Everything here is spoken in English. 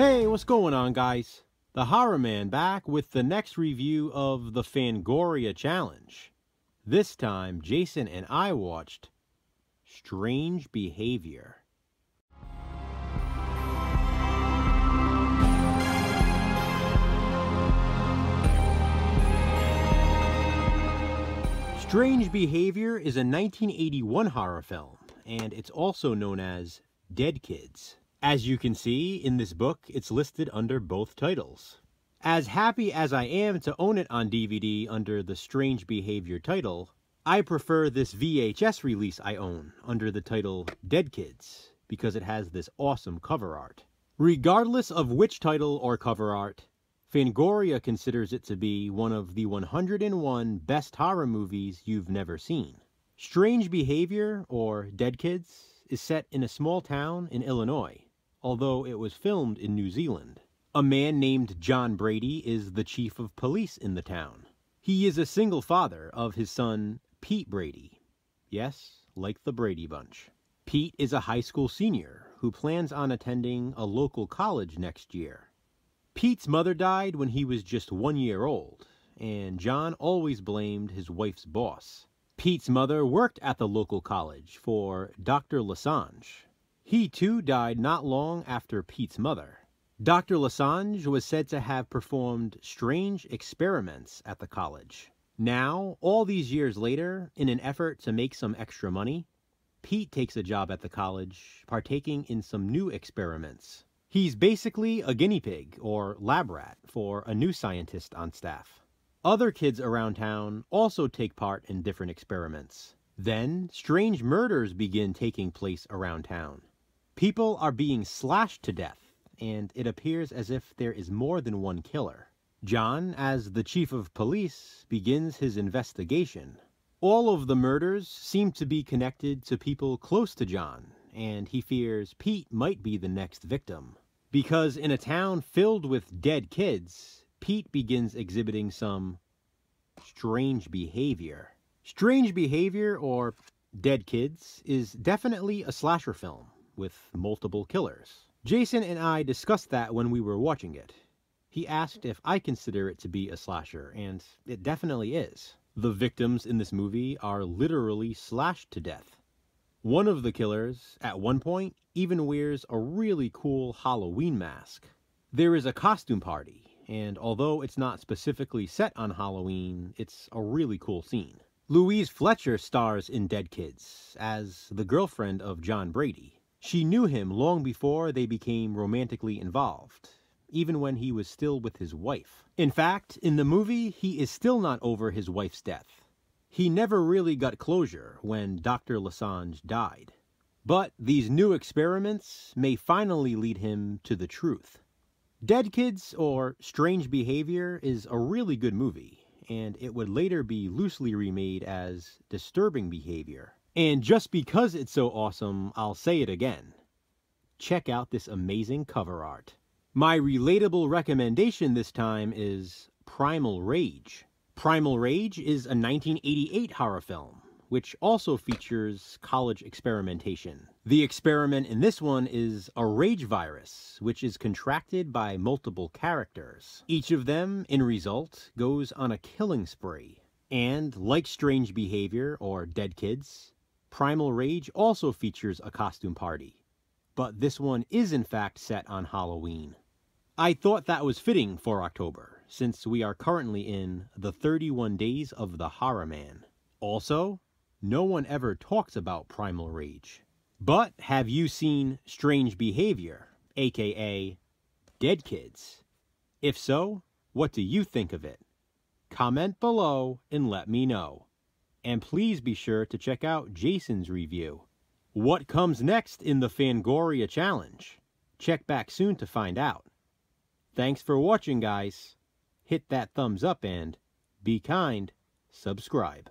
Hey, what's going on, guys? The Horror Man back with the next review of the Fangoria challenge. This time, Jason and I watched Strange Behavior. Strange Behavior is a 1981 horror film, and it's also known as Dead Kids. As you can see in this book, it's listed under both titles. As happy as I am to own it on DVD under the Strange Behavior title, I prefer this VHS release I own under the title Dead Kids because it has this awesome cover art. Regardless of which title or cover art, Fangoria considers it to be one of the 101 best horror movies you've never seen. Strange Behavior, or Dead Kids, is set in a small town in Illinois, although it was filmed in New Zealand. A man named John Brady is the chief of police in the town. He is a single father of his son, Pete Brady. Yes, like the Brady Bunch. Pete is a high school senior who plans on attending a local college next year. Pete's mother died when he was just 1 year old, and John always blamed his wife's boss. Pete's mother worked at the local college for Dr. Lasange. He too died not long after Pete's mother. Dr. Lasange was said to have performed strange experiments at the college. Now, all these years later, in an effort to make some extra money, Pete takes a job at the college, partaking in some new experiments. He's basically a guinea pig, or lab rat, for a new scientist on staff. Other kids around town also take part in different experiments. Then, strange murders begin taking place around town. People are being slashed to death, and it appears as if there is more than one killer. John, as the chief of police, begins his investigation. All of the murders seem to be connected to people close to John, and he fears Pete might be the next victim. Because in a town filled with dead kids, Pete begins exhibiting some strange behavior. Strange Behavior, or Dead Kids, is definitely a slasher film with multiple killers. Jason and I discussed that when we were watching it. He asked if I consider it to be a slasher, and it definitely is. The victims in this movie are literally slashed to death. One of the killers, at one point, even wears a really cool Halloween mask. There is a costume party, and although it's not specifically set on Halloween, it's a really cool scene. Louise Fletcher stars in Dead Kids as the girlfriend of John Brady. She knew him long before they became romantically involved, even when he was still with his wife. In fact, in the movie, he is still not over his wife's death. He never really got closure when Dr. Lasange died. But these new experiments may finally lead him to the truth. Dead Kids, or Strange Behavior, is a really good movie, and it would later be loosely remade as Disturbing Behavior. And just because it's so awesome, I'll say it again. Check out this amazing cover art. My relatable recommendation this time is Primal Rage. Primal Rage is a 1988 horror film, which also features college experimentation. The experiment in this one is a rage virus, which is contracted by multiple characters. Each of them, in result, goes on a killing spree. And, like Strange Behavior, or Dead Kids, Primal Rage also features a costume party. But this one is in fact set on Halloween. I thought that was fitting for October, since we are currently in the 31 Days of the Horror Man. Also, no one ever talks about Primal Rage. But have you seen Strange Behavior, aka Dead Kids? If so, what do you think of it? Comment below and let me know. And please be sure to check out Jason's review. What comes next in the Fangoria challenge? Check back soon to find out. Thanks for watching, guys. Hit that thumbs up and, be kind, subscribe.